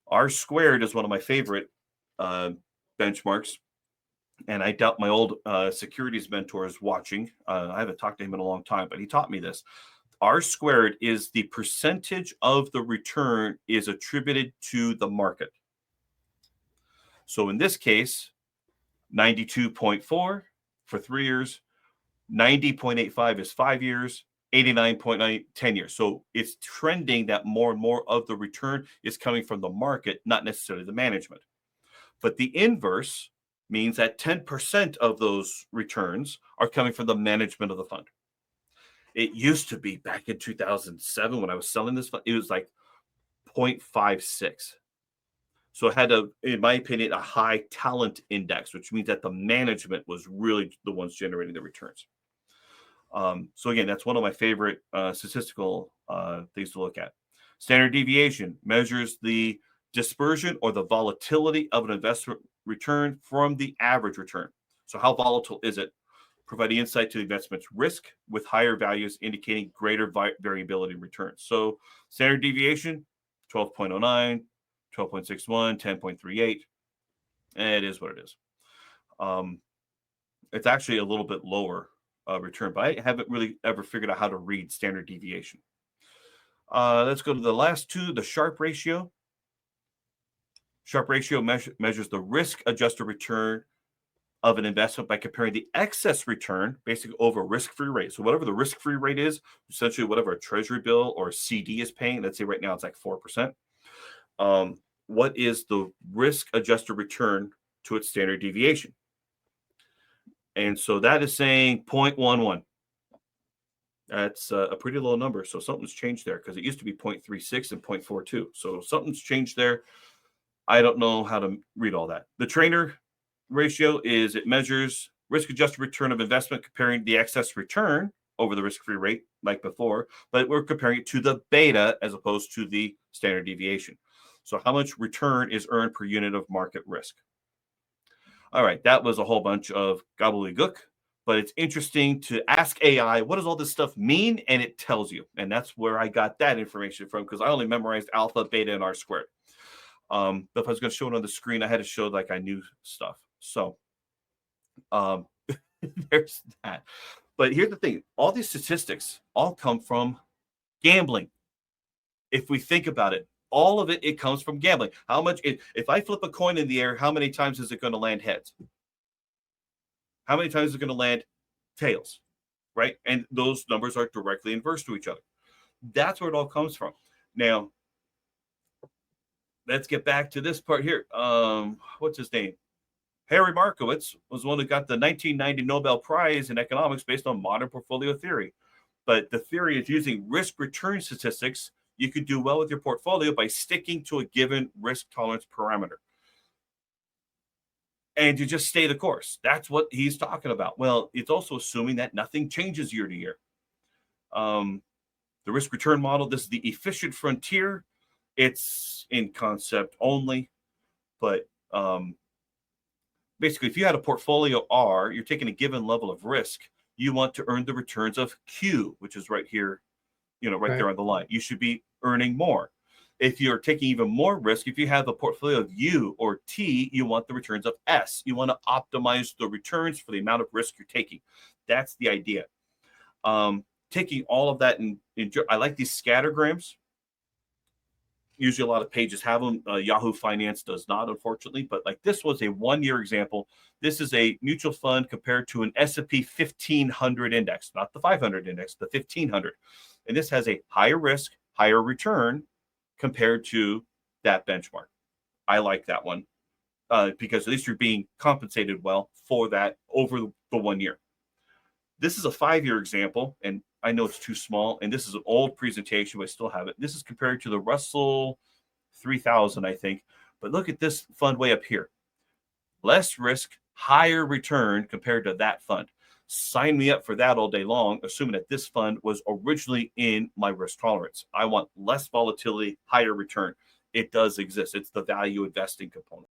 R squared is one of my favorite uh, benchmarks. And I doubt my old securities mentor is watching. I haven't talked to him in a long time, but he taught me this. R squared is the percentage of the return is attributed to the market. So in this case, 92.4 for 3 years, 90.85 is 5 years, 89.9, 10 years. So it's trending that more and more of the return is coming from the market, not necessarily the management. But the inverse means that 10% of those returns are coming from the management of the fund. It used to be back in 2007 when I was selling this fund, it was like 0.56. So it had in my opinion, a high talent index, which means that the management was really the ones generating the returns. So again, that's one of my favorite statistical things to look at. Standard deviation measures the dispersion or the volatility of an investment return from the average return. So how volatile is it? Providing insight to the investment's risk with higher values indicating greater variability in returns. So standard deviation, 12.09, 12.61, 10.38. It is what it is. It's actually a little bit lower return, but I haven't really ever figured out how to read standard deviation. Let's go to the last two, the Sharpe ratio. Sharpe ratio measures the risk-adjusted return of an investment by comparing the excess return basically over risk-free rate. So whatever the risk-free rate is, essentially whatever a treasury bill or a CD is paying, let's say right now it's like 4%. What is the risk-adjusted return to its standard deviation? And so that is saying 0.11. That's a pretty low number. So something's changed there because it used to be 0.36 and 0.42. So something's changed there. I don't know how to read all that. The trainer ratio is it measures risk-adjusted return of investment comparing the excess return over the risk-free rate like before, but we're comparing it to the beta as opposed to the standard deviation. So how much return is earned per unit of market risk? All right, that was a whole bunch of gobbledygook, but it's interesting to ask AI, what does all this stuff mean? And it tells you. And that's where I got that information from because I only memorized alpha, beta, and R squared. But if I was going to show it on the screen, I had to show like I knew stuff. So there's that. But here's the thing. All these statistics all come from gambling. If we think about it, all of it comes from gambling. How much, if I flip a coin in the air, how many times is it going to land heads? How many times is it going to land tails? Right? And those numbers are directly inverse to each other. That's where it all comes from. Now, let's get back to this part here. What's his name? Harry Markowitz was one who got the 1990 Nobel Prize in economics based on modern portfolio theory. But the theory is using risk-return statistics. You could do well with your portfolio by sticking to a given risk tolerance parameter. And you just stay the course. That's what he's talking about. Well, it's also assuming that nothing changes year to year. The risk-return model, this is the efficient frontier. It's in concept only, but basically, if you had a portfolio R, you're taking a given level of risk. You want to earn the returns of Q, which is right here, right there on the line. You should be earning more. If you're taking even more risk, if you have a portfolio of U or T, you want the returns of S. You want to optimize the returns for the amount of risk you're taking. That's the idea. Taking all of that I like these scattergrams. Usually a lot of pages have them. Yahoo Finance does not, unfortunately. But like this was a 1-year example. This is a mutual fund compared to an S&P 1500 index, not the 500 index, the 1500. And this has a higher risk, higher return compared to that benchmark. I like that one because at least you're being compensated well for that over the 1 year. This is a 5-year example, and I know it's too small, and this is an old presentation, but I still have it. This is compared to the Russell 3000, I think. But look at this fund way up here. Less risk, higher return compared to that fund. Sign me up for that all day long, assuming that this fund was originally in my risk tolerance. I want less volatility, higher return. It does exist. It's the value investing component.